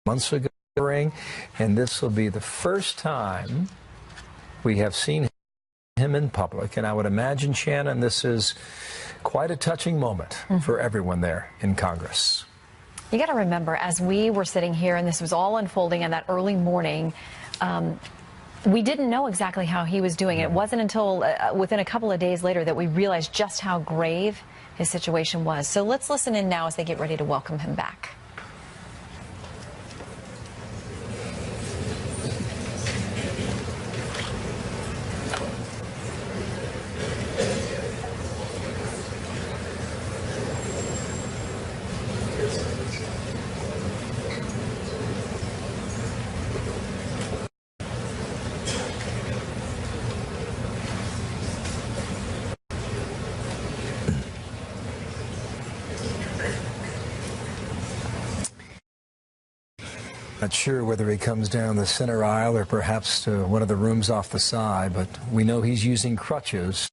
months ago, and this will be the first time we have seen him in public. And I would imagine, Shannon, this is quite a touching moment for everyone there in Congress. You got to remember, as we were sitting here and this was all unfolding in that early morning, we didn't know exactly how he was doing. It wasn't until within a couple of days later that we realized just how grave his situation was. So let's listen in now as they get ready to welcome him back. Not sure whether he comes down the center aisle or perhaps to one of the rooms off the side, but we know he's using crutches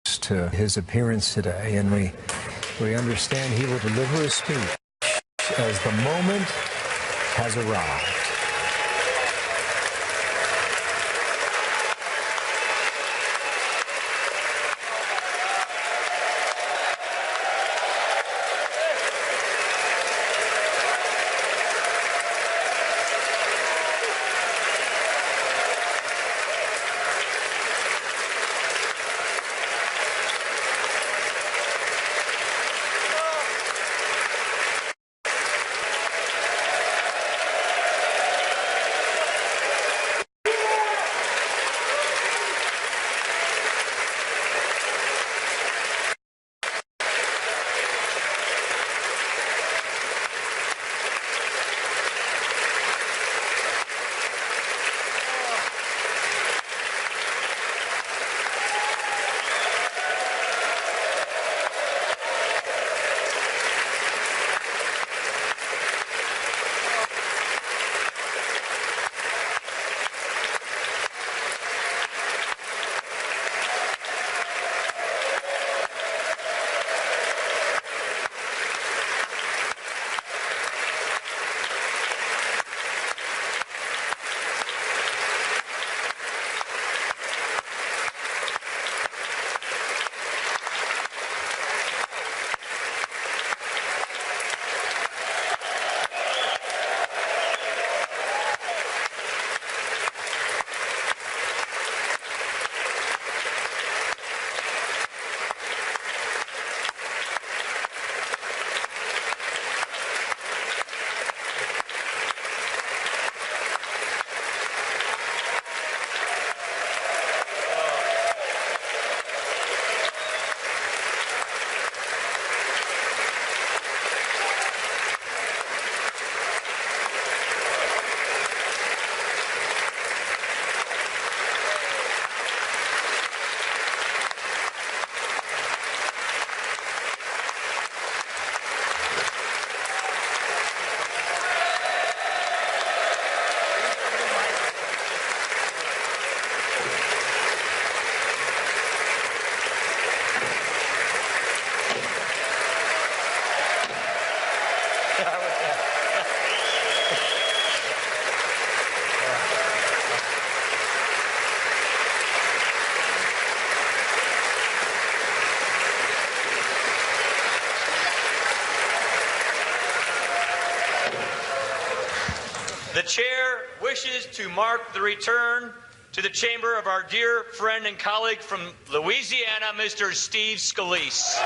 to his appearance today, and we understand he will deliver a speech as the moment has arrived. The chair wishes to mark the return to the chamber of our dear friend and colleague from Louisiana, Mr. Steve Scalise.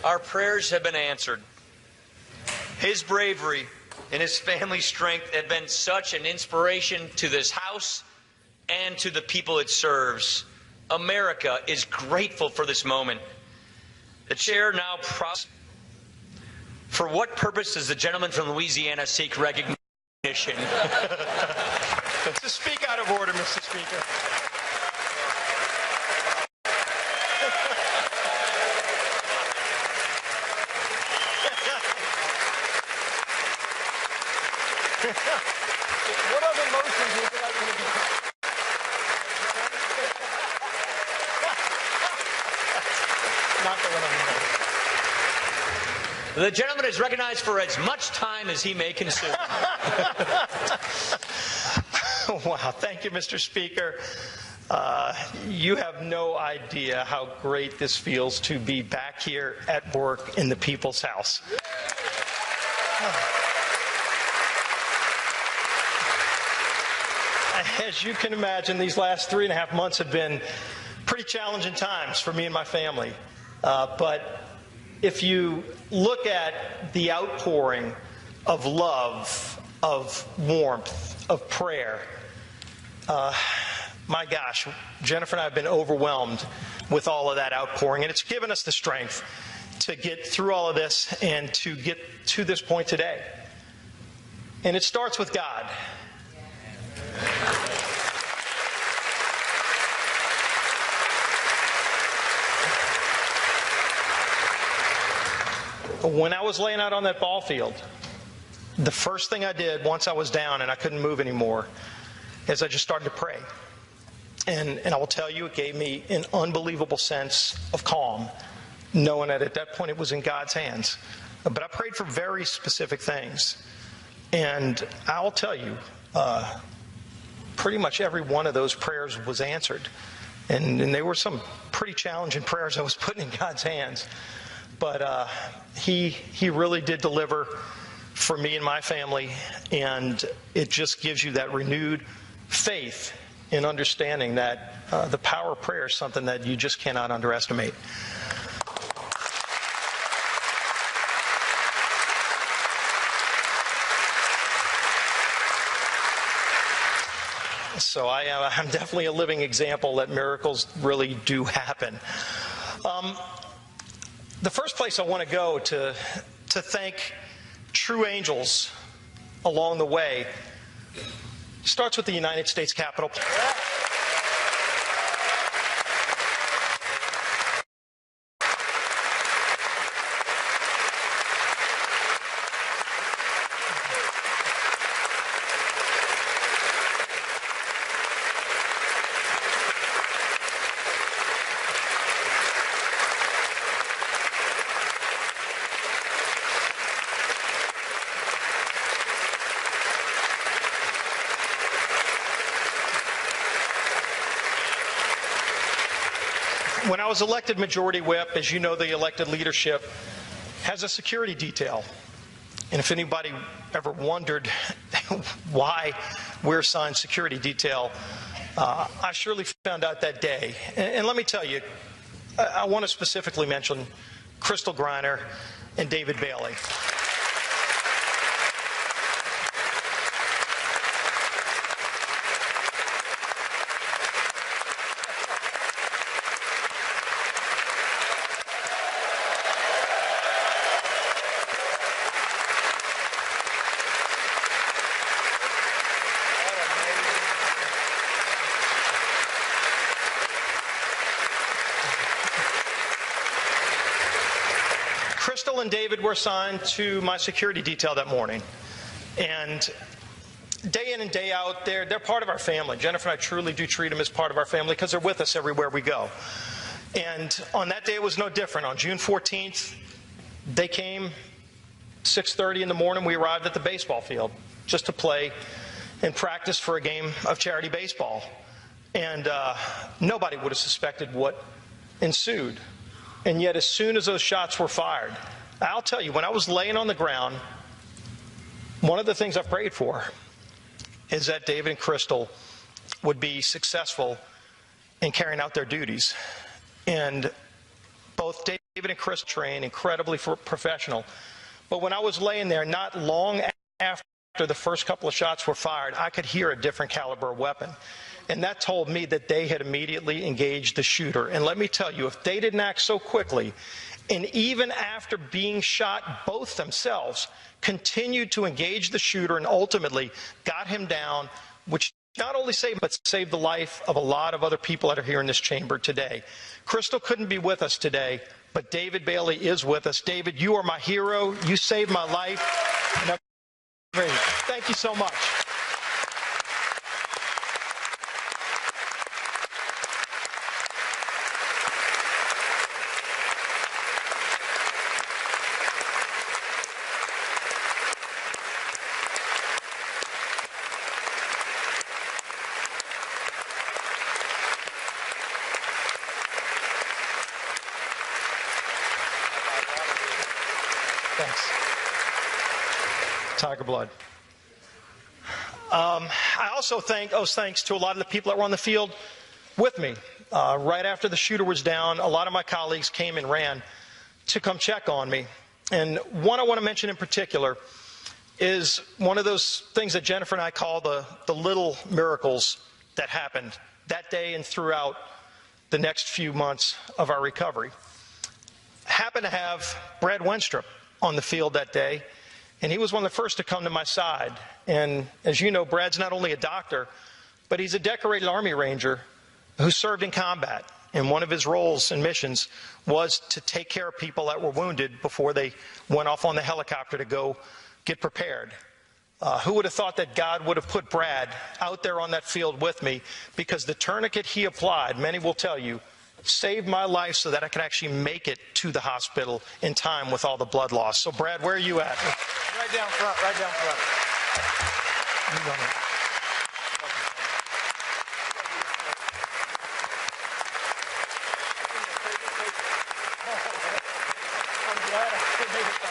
Our prayers have been answered. His bravery and his family's strength have been such an inspiration to this House and to the people it serves. America is grateful for this moment. The chair now For what purpose does the gentleman from Louisiana seek recognition admonition. To speak out of order, Mr. Speaker. What other motions would you like me to do? Not the one I'm The gentleman is recognized for as much time as he may consume. Wow, thank you, Mr. Speaker. You have no idea how great this feels to be back here at work in the People's House. As you can imagine, these last 3.5 months have been pretty challenging times for me and my family. But if you look at the outpouring of love, of warmth, of prayer, my gosh, Jennifer and I have been overwhelmed with all of that outpouring, and it's given us the strength to get through all of this and to get to this point today. And it starts with God. When I was laying out on that ball field, the first thing I did once I was down and I couldn't move anymore is I just started to pray. And I will tell you, it gave me an unbelievable sense of calm, knowing that at that point it was in God's hands. But I prayed for very specific things. And I'll tell you, pretty much every one of those prayers was answered. And they were some pretty challenging prayers I was putting in God's hands. But he really did deliver for me and my family, and it just gives you that renewed faith in understanding that the power of prayer is something that you just cannot underestimate. So I'm definitely a living example that miracles really do happen. The first place I want to go to thank true angels along the way starts with the United States Capitol. When I was elected majority whip, as you know, the elected leadership has a security detail. And if anybody ever wondered why we're assigned security detail, I surely found out that day. And let me tell you, I want to specifically mention Crystal Griner and David Bailey. Crystal and David were assigned to my security detail that morning. And day in and day out, they're part of our family. Jennifer and I truly do treat them as part of our family because they're with us everywhere we go. And on that day, it was no different. On June 14th, they came 6:30 in the morning. We arrived at the baseball field just to play and practice for a game of charity baseball. And nobody would have suspected what ensued. And yet, as soon as those shots were fired, I'll tell you, when I was laying on the ground, one of the things I prayed for is that David and Crystal would be successful in carrying out their duties. And both David and Crystal trained incredibly professional. But when I was laying there, not long after the first couple of shots were fired, I could hear a different caliber weapon. And that told me that they had immediately engaged the shooter. And let me tell you, if they didn't act so quickly, and even after being shot both themselves, continued to engage the shooter and ultimately got him down, which not only saved, but saved the life of a lot of other people that are here in this chamber today. Crystal couldn't be with us today, but David Bailey is with us. David, you are my hero. You saved my life. Thank you so much. Thanks. Tiger blood. I also owes thanks to a lot of the people that were on the field with me. Right after the shooter was down, a lot of my colleagues came and ran to come check on me. And one I want to mention in particular is one of those things that Jennifer and I call the little miracles that happened that day and throughout the next few months of our recovery. Happened to have Brad Wenstrup on the field that day, and he was one of the first to come to my side. And as you know, Brad's not only a doctor, but he's a decorated Army Ranger who served in combat. And one of his roles and missions was to take care of people that were wounded before they went off on the helicopter to go get prepared. Who would have thought that God would have put Brad out there on that field with me, because the tourniquet he applied, many will tell you, saved my life so that I could actually make it to the hospital in time with all the blood loss. So, Brad, where are you at? Right down front, right down front. I'm glad I made it back.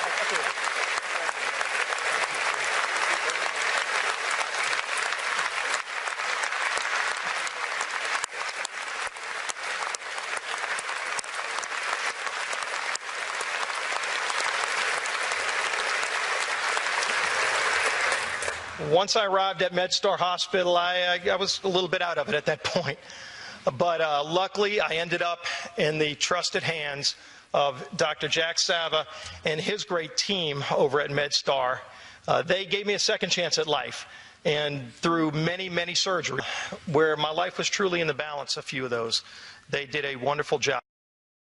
Once I arrived at MedStar Hospital, I was a little bit out of it at that point. But luckily, I ended up in the trusted hands of Dr. Jack Sava and his great team over at MedStar. They gave me a second chance at life. And through many, many surgeries, where my life was truly in the balance, a few of those, they did a wonderful job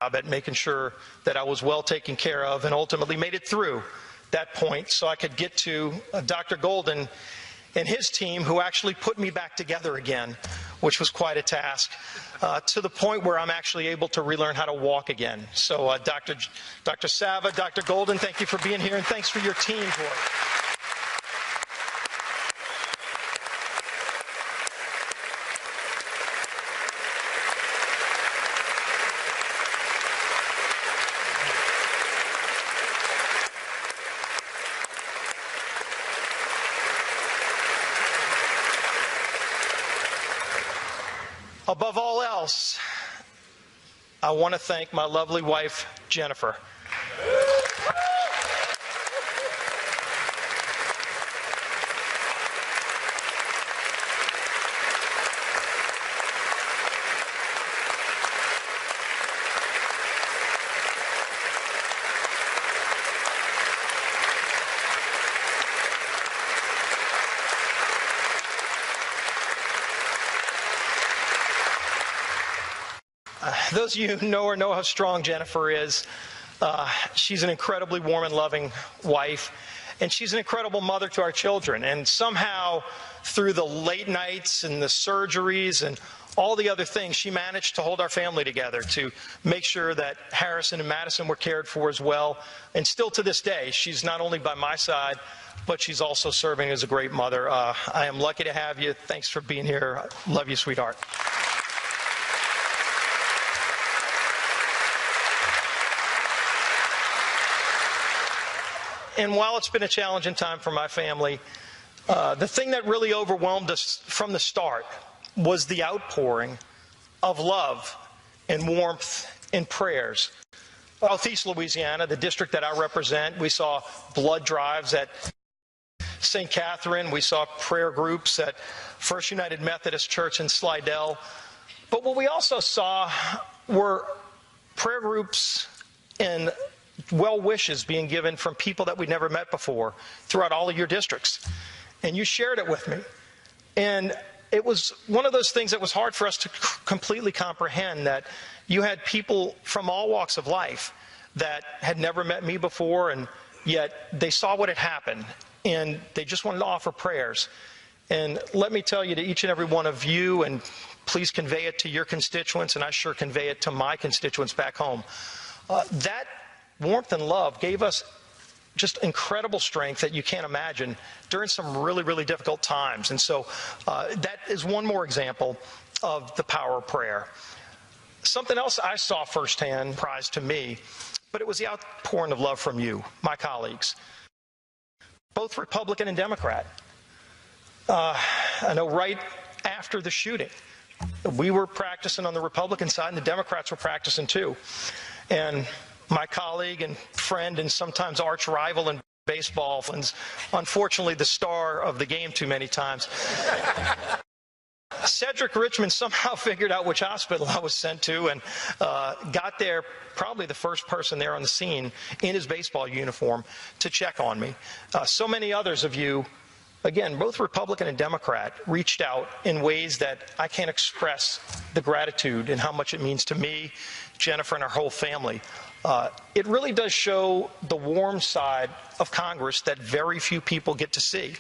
at making sure that I was well taken care of and ultimately made it through that point so I could get to Dr. Golden and his team, who actually put me back together again, which was quite a task, to the point where I'm actually able to relearn how to walk again. So Dr. Sava, Dr. Golden, thank you for being here, and thanks for your team's work. Above all else, I want to thank my lovely wife, Jennifer. Those of you who know her know how strong Jennifer is. She's an incredibly warm and loving wife, and she's an incredible mother to our children. And somehow, through the late nights and the surgeries and all the other things, she managed to hold our family together, to make sure that Harrison and Madison were cared for as well. And still to this day, she's not only by my side, but she's also serving as a great mother. I am lucky to have you. Thanks for being here. Love you, sweetheart. And while it's been a challenging time for my family, the thing that really overwhelmed us from the start was the outpouring of love and warmth and prayers. Southeast Louisiana, the district that I represent, we saw blood drives at St. Catherine. We saw prayer groups at First United Methodist Church in Slidell. But what we also saw were prayer groups in well wishes being given from people that we'd never met before throughout all of your districts. And you shared it with me. And it was one of those things that was hard for us to completely comprehend, that you had people from all walks of life that had never met me before, and yet they saw what had happened, and they just wanted to offer prayers. And let me tell you, to each and every one of you, and please convey it to your constituents, and I sure convey it to my constituents back home, that warmth and love gave us just incredible strength that you can't imagine during some really, really difficult times. And so that is one more example of the power of prayer. Something else I saw firsthand, surprised to me, but it was the outpouring of love from you, my colleagues, both Republican and Democrat. I know right after the shooting, we were practicing on the Republican side, and the Democrats were practicing too. And my colleague and friend and sometimes arch rival in baseball, and unfortunately the star of the game too many times, Cedric Richmond somehow figured out which hospital I was sent to, and got there, probably the first person there on the scene in his baseball uniform to check on me. So many others of you, again, both Republican and Democrat, reached out in ways that I can't express the gratitude and how much it means to me, Jennifer, and our whole family. It really does show the warm side of Congress that very few people get to see.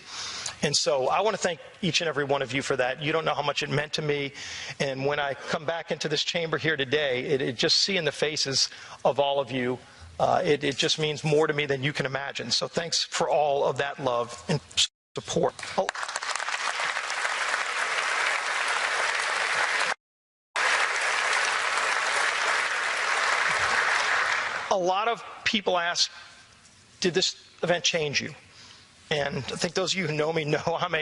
And so I want to thank each and every one of you for that. You don't know how much it meant to me. And when I come back into this chamber here today, it just seeing the faces of all of you, it just means more to me than you can imagine. So thanks for all of that love and support. Oh. A lot of people ask, did this event change you? And I think those of you who know me know I'm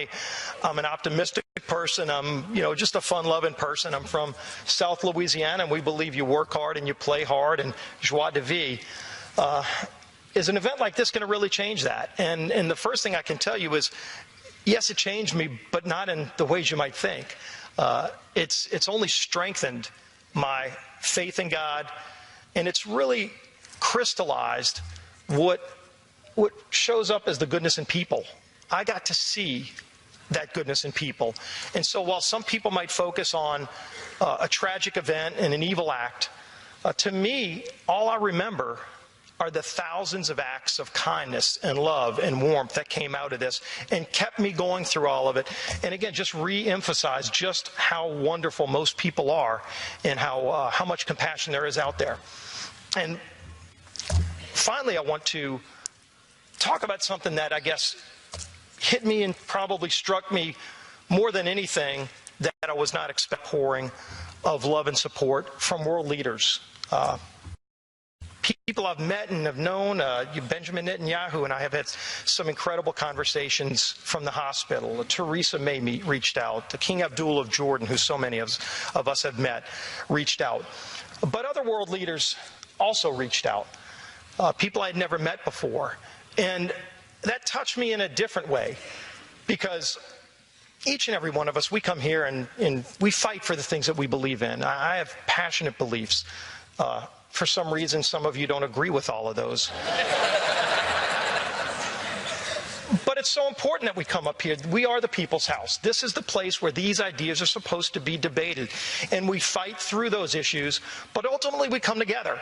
an optimistic person. I'm, just a fun-loving person. I'm from South Louisiana, and we believe you work hard and you play hard, and joie de vivre. Is an event like this going to really change that? And the first thing I can tell you is, yes, it changed me, but not in the ways you might think. It's only strengthened my faith in God, and it's really crystallized what shows up as the goodness in people. I got to see that goodness in people. And so while some people might focus on a tragic event and an evil act, to me, all I remember are the thousands of acts of kindness and love and warmth that came out of this and kept me going through all of it. And again, just re-emphasize just how wonderful most people are and how much compassion there is out there. And finally, I want to talk about something that I guess hit me and probably struck me more than anything, that I was not expecting pouring of love and support from world leaders. People I've met and have known, Benjamin Netanyahu and I have had some incredible conversations from the hospital. Theresa May reached out. King Abdullah of Jordan, who so many of us have met, reached out. But other world leaders also reached out. People I had never met before. And that touched me in a different way, because each and every one of us, we come here and we fight for the things that we believe in. I have passionate beliefs. For some reason, some of you don't agree with all of those. But it's so important that we come up here. We are the people's house. This is the place where these ideas are supposed to be debated. And we fight through those issues, but ultimately we come together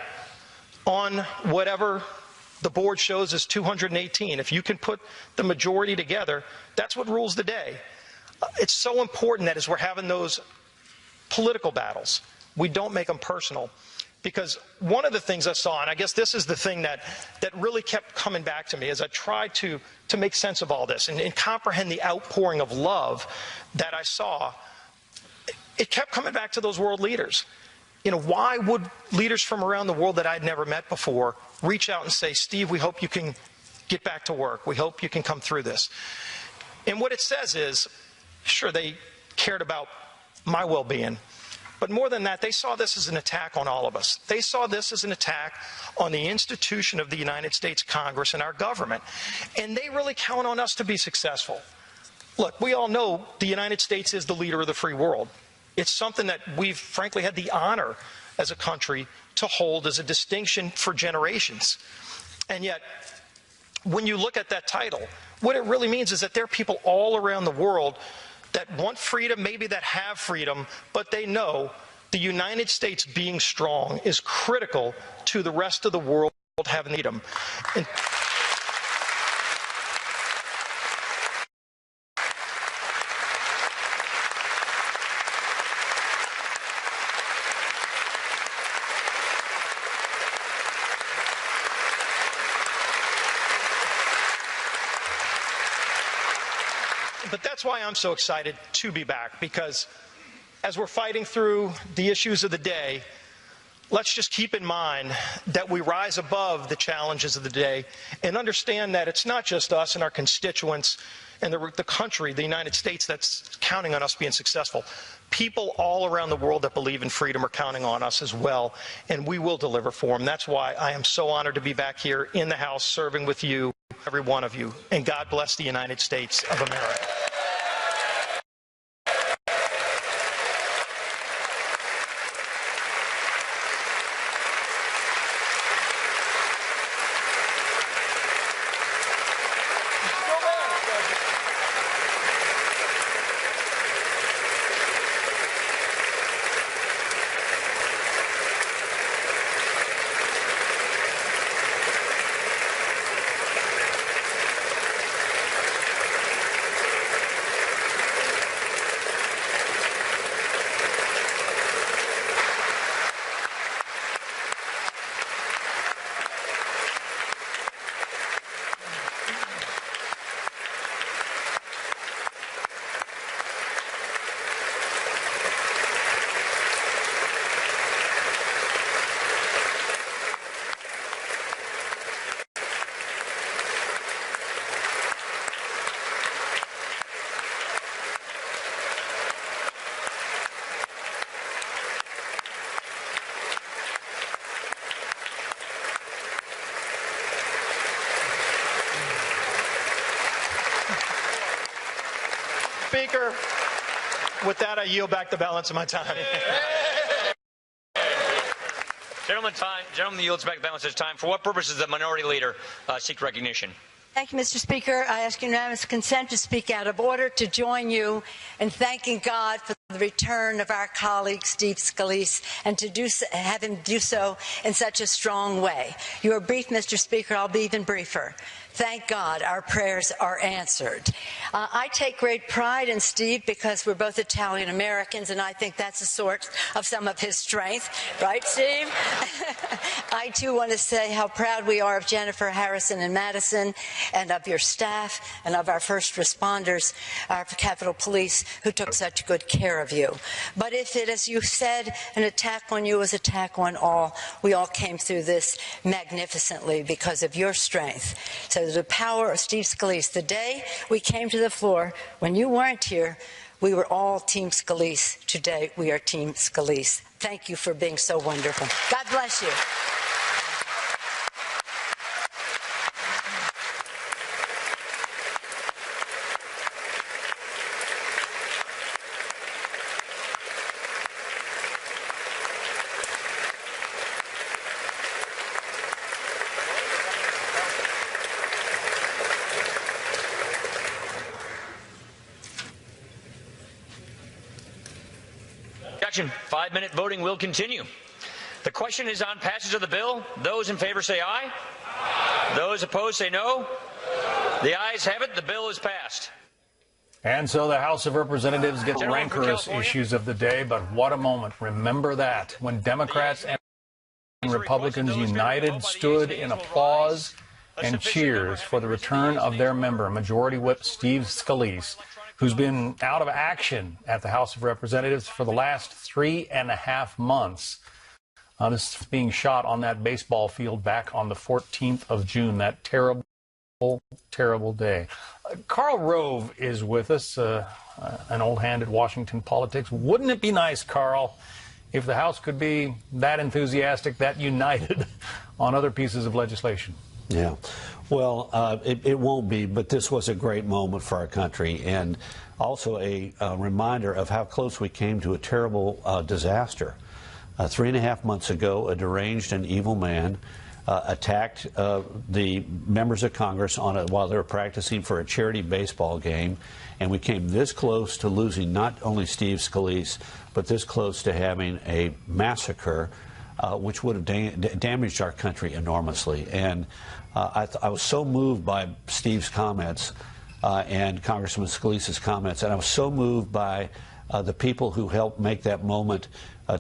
on whatever the board shows as 218. If you can put the majority together, that's what rules the day. It's so important that as we're having those political battles, we don't make them personal. Because one of the things I saw, and I guess this is the thing that really kept coming back to me as I tried to make sense of all this and comprehend the outpouring of love that I saw, it kept coming back to those world leaders. Why would leaders from around the world that I'd never met before reach out and say, Steve, we hope you can get back to work. We hope you can come through this. And what it says is, sure, they cared about my well-being. But more than that, they saw this as an attack on all of us. They saw this as an attack on the institution of the United States Congress and our government. And they really count on us to be successful. Look, we all know the United States is the leader of the free world. It's something that we've frankly had the honor as a country to hold as a distinction for generations. And yet, when you look at that title, what it really means is that there are people all around the world that want freedom, maybe that have freedom, but they know the United States being strong is critical to the rest of the world having freedom. And but that's why I'm so excited to be back, because as we're fighting through the issues of the day, let's just keep in mind that we rise above the challenges of the day and understand that it's not just us and our constituents and the country, the United States, that's counting on us being successful. People all around the world that believe in freedom are counting on us as well, and we will deliver for them. That's why I am so honored to be back here in the House serving with you, every one of you, and God bless the United States of America. Speaker, with that, I yield back the balance of my time. Gentleman yields back the balance of his time. For what purpose does the minority leader seek recognition? Thank you, Mr. Speaker. I ask unanimous consent to speak out of order to join you in thanking God for the return of our colleague Steve Scalise and to have him do so in such a strong way. You are brief, Mr. Speaker. I'll be even briefer. Thank God our prayers are answered. I take great pride in Steve because we're both Italian Americans, and I think that's a source of some of his strength. Right, Steve? I, too, want to say how proud we are of Jennifer, Harrison, and Madison, and of your staff, and of our first responders, our Capitol Police, who took such good care of you. But if it, as you said, an attack on you is an attack on all, we all came through this magnificently because of your strength. So the power of Steve Scalise. The day we came to the floor, when you weren't here, we were all Team Scalise. Today, we are Team Scalise. Thank you for being so wonderful. God bless you. Objection. 5-minute voting will continue. The question is on passage of the bill. Those in favor say aye. Aye. Those opposed say no. The ayes have it. The bill is passed. And so the House of Representatives gets rancorous issues of the day, but what a moment. Remember that when Democrats and Republicans united stood in applause and cheers for the return of their member, Majority Whip Steve Scalise, who's been out of action at the House of Representatives for the last 3.5 months. This is being shot on that baseball field back on the 14th of June, that terrible, terrible day. Karl Rove is with us, an old hand at Washington politics. Wouldn't it be nice, Karl, if the House could be that enthusiastic, that united on other pieces of legislation? Yeah. Well, it won't be, but this was a great moment for our country and also a reminder of how close we came to a terrible disaster. 3.5 months ago, a deranged and evil man attacked the members of Congress while they were practicing for a charity baseball game, and we came this close to losing not only Steve Scalise, but this close to having a massacre, which would have damaged our country enormously. And I was so moved by Steve's comments and Congressman Scalise's comments, and I was so moved by the people who helped make that moment,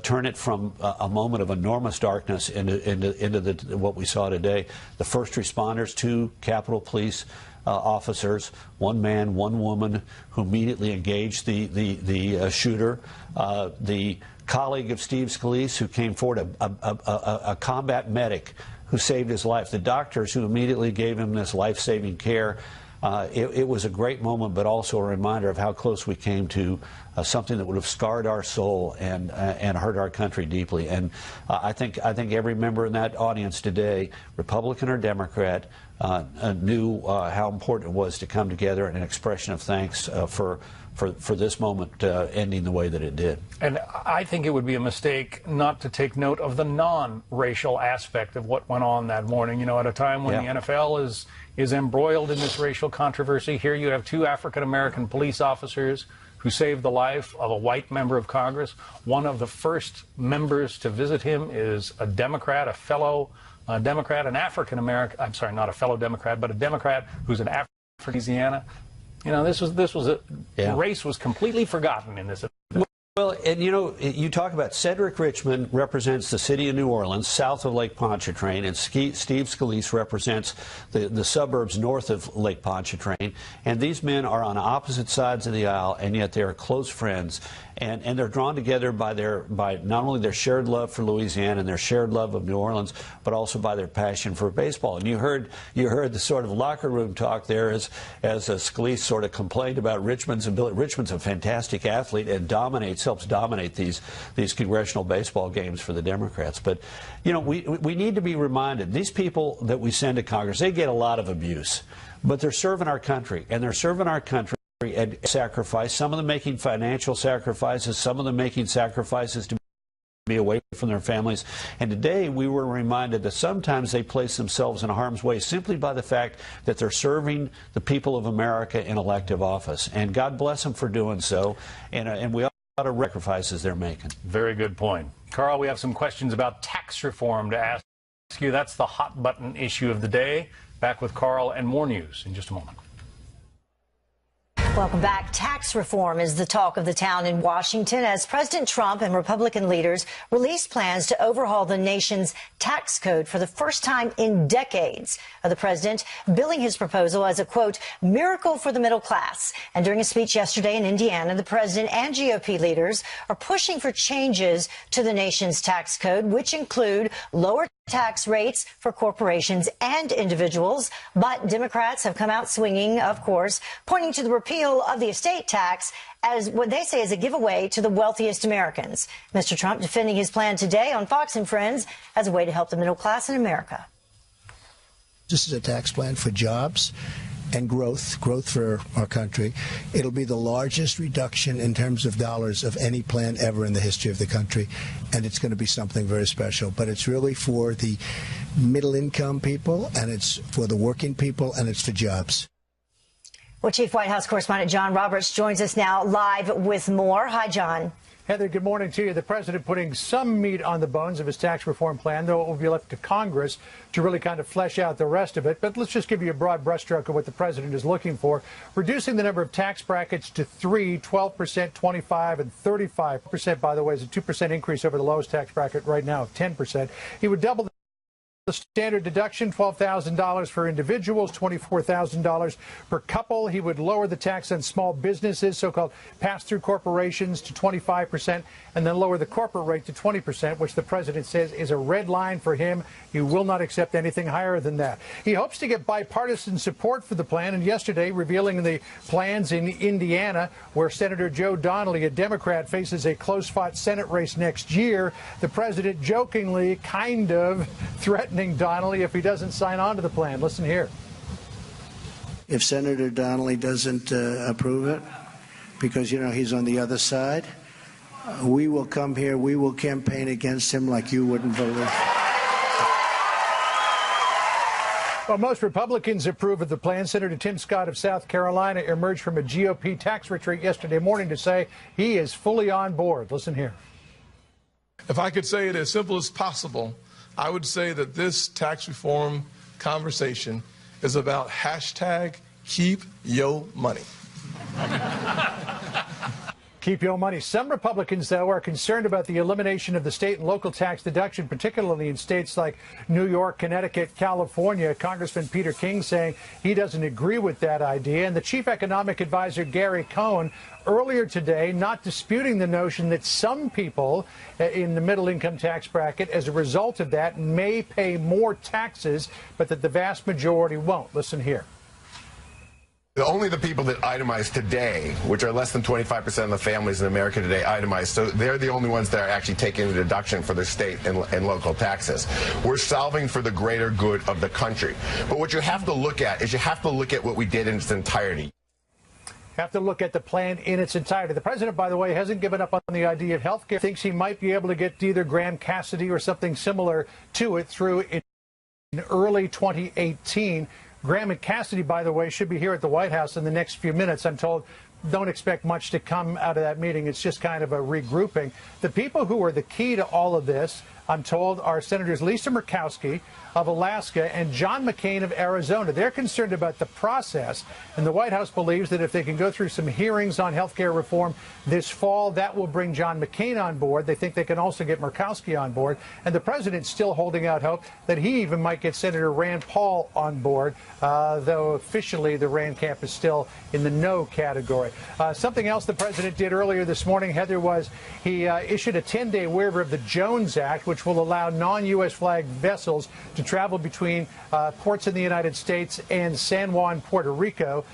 turn it from a moment of enormous darkness into what we saw today. The first responders, 2 Capitol Police officers, 1 man, 1 woman, who immediately engaged the shooter. The colleague of Steve Scalise who came forward, a combat medic who saved his life. The doctors who immediately gave him this life-saving care. It was a great moment, but also a reminder of how close we came to something that would have scarred our soul and hurt our country deeply. And I think every member in that audience today, Republican or Democrat, knew how important it was to come together in an expression of thanks for this moment ending the way that it did. And I think it would be a mistake not to take note of the non-racial aspect of what went on that morning. You know, at a time when the NFL is embroiled in this racial controversy, here you have 2 African-American police officers who saved the life of a white member of Congress. One of the first members to visit him is a Democrat, a fellow Democrat, an African-American, I'm sorry, not a fellow Democrat, but a Democrat who's an African from Louisiana. You know, this was race was completely forgotten in this event. Well, and you know, you talk about Cedric Richmond represents the city of New Orleans, south of Lake Pontchartrain, and Steve Scalise represents the suburbs north of Lake Pontchartrain. And these men are on opposite sides of the aisle, and yet they are close friends. And they're drawn together by not only their shared love for Louisiana and their shared love of New Orleans, but also by their passion for baseball. And you heard the sort of locker room talk there as Scalise sort of complained about Richmond's ability. Richmond's a fantastic athlete and helps dominate these congressional baseball games for the Democrats. But you know, we need to be reminded, these people that we send to Congress, they get a lot of abuse, but they're serving our country, and they're serving our country and sacrifice, some of them making financial sacrifices, some of them making sacrifices to be away from their families. And today we were reminded that sometimes they place themselves in harm's way simply by the fact that they're serving the people of America in elective office. And God bless them for doing so. And we ought to sacrifices they're making. Very good point. Carl, we have some questions about tax reform to ask you. That's the hot button issue of the day. Back with Carl and more news in just a moment. Welcome back. Tax reform is the talk of the town in Washington as President Trump and Republican leaders released plans to overhaul the nation's tax code for the first time in decades. The president billing his proposal as a, quote, miracle for the middle class. And during a speech yesterday in Indiana, the president and GOP leaders are pushing for changes to the nation's tax code, which include lower tax rates for corporations and individuals. But Democrats have come out swinging, of course, pointing to the repeal of the estate tax as what they say is a giveaway to the wealthiest Americans. Mr. Trump defending his plan today on Fox and Friends as a way to help the middle class in America. This is a tax plan for jobs and growth for our country. It'll be the largest reduction in terms of dollars of any plan ever in the history of the country, and it's going to be something very special. But it's really for the middle-income people, and it's for the working people, and it's for jobs. Well, Chief White House correspondent John Roberts joins us now live with more. Hi, John. Heather, good morning to you. The president putting some meat on the bones of his tax reform plan, though it will be left to Congress to really kind of flesh out the rest of it. But let's just give you a broad brushstroke of what the president is looking for. Reducing the number of tax brackets to 3, 12%, 25%, and 35%, by the way, is a 2% increase over the lowest tax bracket right now of 10%. He would double the standard deduction, $12,000 for individuals, $24,000 per couple. He would lower the tax on small businesses, so-called pass-through corporations, to 25%, and then lower the corporate rate to 20%, which the president says is a red line for him. He will not accept anything higher than that. He hopes to get bipartisan support for the plan, and yesterday, revealing the plans in Indiana, where Senator Joe Donnelly, a Democrat, faces a close-fought Senate race next year, the president jokingly kind of threatening Donnelly if he doesn't sign on to the plan. Listen here. If Senator Donnelly doesn't approve it, because, you know, he's on the other side, we will come here, we will campaign against him like you wouldn't believe. Well, most Republicans approve of the plan. Senator Tim Scott of South Carolina emerged from a GOP tax retreat yesterday morning to say he is fully on board. Listen here. If I could say it as simple as possible, I would say that this tax reform conversation is about hashtag keep yo money. Keep your money. Some Republicans, though, are concerned about the elimination of the state and local tax deduction, particularly in states like New York, Connecticut, California. Congressman Peter King saying he doesn't agree with that idea. And the chief economic advisor, Gary Cohn, earlier today, not disputing the notion that some people in the middle income tax bracket, as a result of that, may pay more taxes, but that the vast majority won't. Listen here. Only the people that itemize today, which are less than 25% of the families in America today, itemize. So they're the only ones that are actually taking the deduction for their state and local taxes. We're solving for the greater good of the country. But what you have to look at is you have to look at what we did in its entirety. Have to look at the plan in its entirety. The president, by the way, hasn't given up on the idea of health care. Thinks he might be able to get either Graham Cassidy or something similar to it through in early 2018. Graham and Cassidy, by the way, should be here at the White House in the next few minutes. I'm told don't expect much to come out of that meeting. It's just kind of a regrouping. The people who are the key to all of this, I'm told, are Senators Lisa Murkowski of Alaska and John McCain of Arizona. They're concerned about the process, and the White House believes that if they can go through some hearings on health care reform this fall, that will bring John McCain on board. They think they can also get Murkowski on board, and the president's still holding out hope that he even might get Senator Rand Paul on board, though officially the Rand camp is still in the no category. Something else the president did earlier this morning, Heather, was he issued a 10-day waiver of the Jones Act, which will allow non-U.S. flagged vessels to travel between ports in the United States and San Juan, Puerto Rico,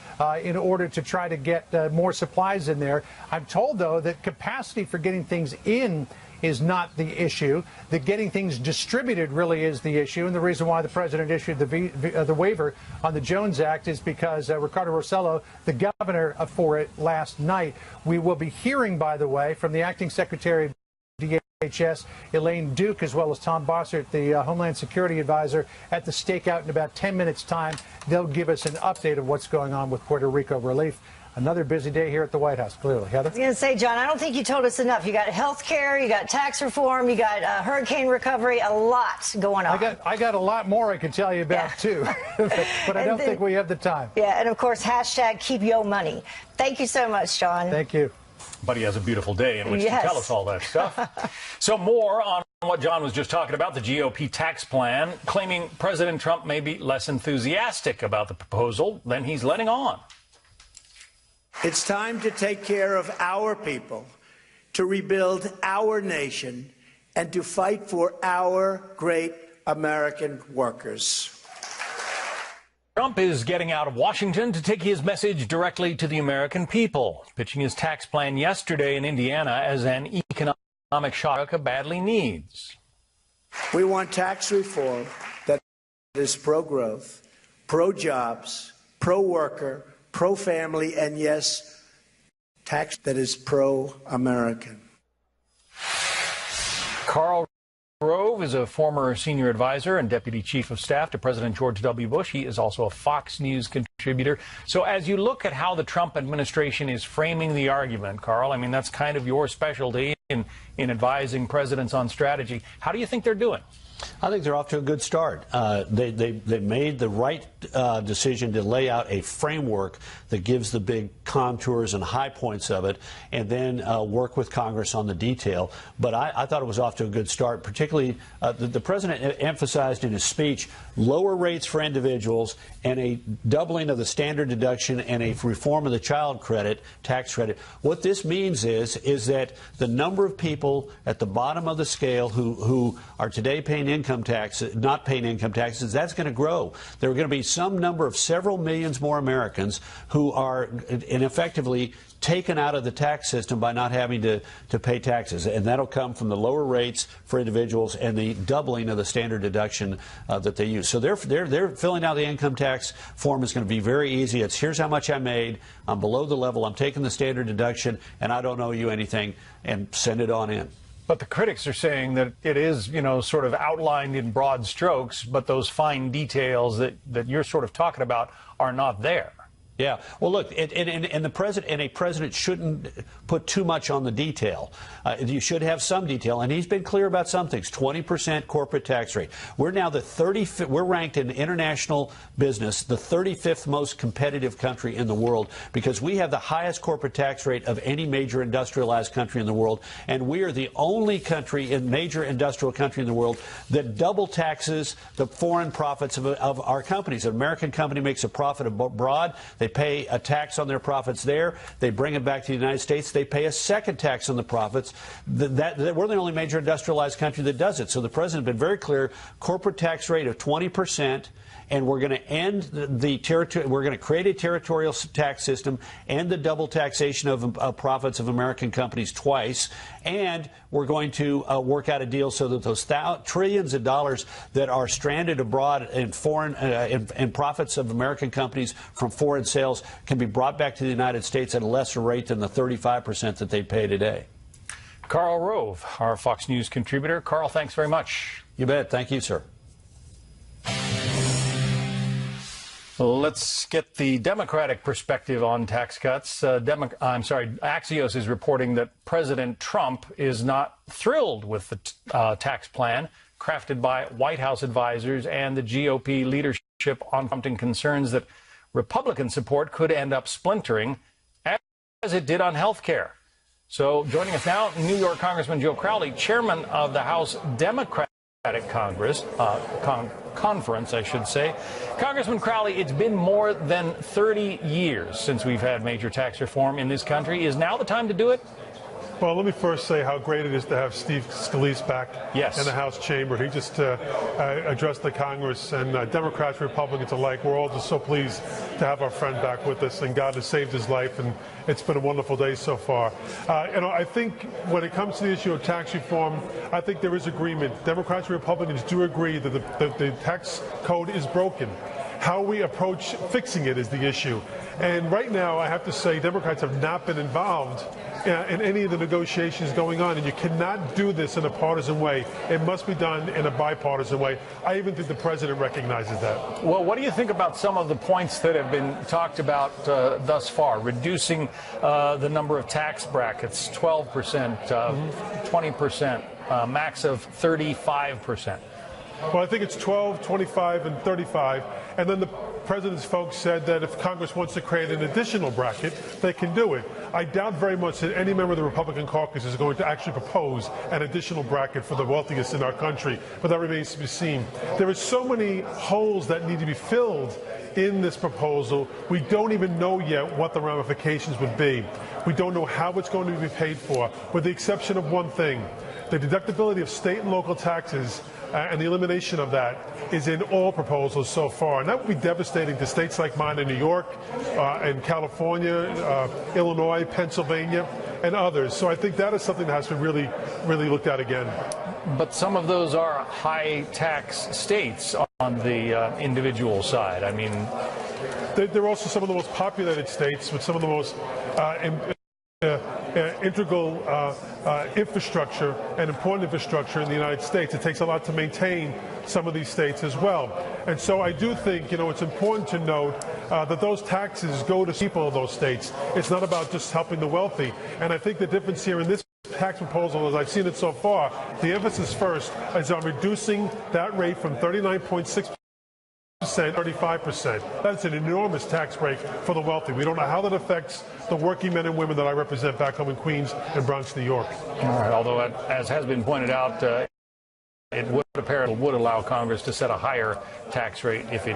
in order to try to get more supplies in there. I'm told, though, that capacity for getting things in is not the issue. That getting things distributed really is the issue. And the reason why the president issued the waiver on the Jones Act is because Ricardo Rossello, the governor for it last night. We will be hearing, by the way, from the acting secretary of DHS, Elaine Duke, as well as Tom Bossert, the Homeland Security advisor, at the stakeout in about 10 minutes' time. They'll give us an update of what's going on with Puerto Rico relief. Another busy day here at the White House, clearly. Heather? I was going to say, John, I don't think you told us enough. You got health care, you got tax reform, you got hurricane recovery, a lot going on. I got a lot more I can tell you about, too. But I don't think we have the time. Yeah, and of course, hashtag keep your money. Thank you so much, John. Thank you. But he has a beautiful day in which to tell us all that stuff. So more on what John was just talking about, the GOP tax plan, claiming President Trump may be less enthusiastic about the proposal than he's letting on. It's time to take care of our people, to rebuild our nation, and to fight for our great American workers. Trump is getting out of Washington to take his message directly to the American people, pitching his tax plan yesterday in Indiana as an economic shock America badly needs. We want tax reform that is pro-growth, pro-jobs, pro-worker, pro-family, and yes, tax that is pro-American. Karl Rove is a former senior advisor and deputy chief of staff to President George W. Bush. He is also a Fox News contributor. So as you look at how the Trump administration is framing the argument, Karl, I mean, that's kind of your specialty in advising presidents on strategy. How do you think they're doing? I think they're off to a good start. They made the right decision to lay out a framework that gives the big contours and high points of it, and then work with Congress on the detail. But I thought it was off to a good start, particularly the president emphasized in his speech lower rates for individuals and a doubling of the standard deduction and a reform of the child credit, tax credit. What this means is that the number of people at the bottom of the scale who are today paying income taxes, not paying income taxes, that's going to grow. There are going to be some number of several millions more Americans who are effectively taken out of the tax system by not having to pay taxes, and that'll come from the lower rates for individuals and the doubling of the standard deduction that they use. So they're filling out the income tax form is going to be very easy. It's here's how much I made. I'm below the level. I'm taking the standard deduction, and I don't owe you anything, and send it on in. But the critics are saying that it is, sort of outlined in broad strokes, but those fine details that you're sort of talking about are not there. Yeah. Well, look, and a president shouldn't put too much on the detail. You should have some detail, and he's been clear about some things. 20% corporate tax rate. We're now we're ranked in international business the 35th most competitive country in the world because we have the highest corporate tax rate of any major industrialized country in the world, and we are the only major industrial country in the world that double taxes the foreign profits of our companies. An American company makes a profit abroad. They pay a tax on their profits there. They bring it back to the United States. They pay a second tax on the profits. We're the only major industrialized country that does it. So the president has been very clear, corporate tax rate of 20%, and we're going to end we're going to create a territorial tax system and the double taxation of profits of American companies twice, and we're going to work out a deal so that those trillions of dollars that are stranded abroad in foreign in profits of American companies from foreign sales can be brought back to the United States at a lesser rate than the 35% that they pay today. Karl Rove, our Fox News contributor. Karl, thanks very much. You bet. Thank you, sir. Let's get the Democratic perspective on tax cuts. Axios is reporting that President Trump is not thrilled with the tax plan crafted by White House advisors and the GOP leadership, on prompting concerns that Republican support could end up splintering, as it did on health care. So joining us now, New York Congressman Joe Crowley, chairman of the House Democratic Conference, I should say. Congressman Crowley, it's been more than 30 years since we've had major tax reform in this country. Is now the time to do it? Well, let me first say how great it is to have Steve Scalise back in the House chamber. He just addressed the Congress, and Democrats, Republicans alike, we're all just so pleased to have our friend back with us, and God has saved his life, and it's been a wonderful day so far. I think when it comes to the issue of tax reform, I think there is agreement. Democrats and Republicans do agree that the tax code is broken. How we approach fixing it is the issue. And right now, I have to say, Democrats have not been involved in any of the negotiations going on, and you cannot do this in a partisan way. It must be done in a bipartisan way. I even think the president recognizes that. Well, what do you think about some of the points that have been talked about thus far? Reducing the number of tax brackets, 12%, 20%, max of 35%. Well, I think it's 12, 25, and 35. And then the president's folks said that if Congress wants to create an additional bracket, they can do it. I doubt very much that any member of the Republican caucus is going to actually propose an additional bracket for the wealthiest in our country, but that remains to be seen. There are so many holes that need to be filled in this proposal. We don't even know yet what the ramifications would be. We don't know how it's going to be paid for, with the exception of one thing. The deductibility of state and local taxes and the elimination of that is in all proposals so far. And that would be devastating to states like mine in New York, and California, Illinois, Pennsylvania, and others. So I think that is something that has to be really, really looked at again. But some of those are high tax states on the individual side. I mean, they're also some of the most populated states with some of the most integral infrastructure and important infrastructure in the United States. It takes a lot to maintain some of these states as well. And so I do think, it's important to note that those taxes go to people of those states. It's not about just helping the wealthy. And I think the difference here in this tax proposal, as I've seen it so far, the emphasis first is on reducing that rate from 39.6% 35%. That's an enormous tax break for the wealthy. We don't know how that affects the working men and women that I represent back home in Queens and Bronx, New York. All right. Although, as has been pointed out, it would allow Congress to set a higher tax rate if it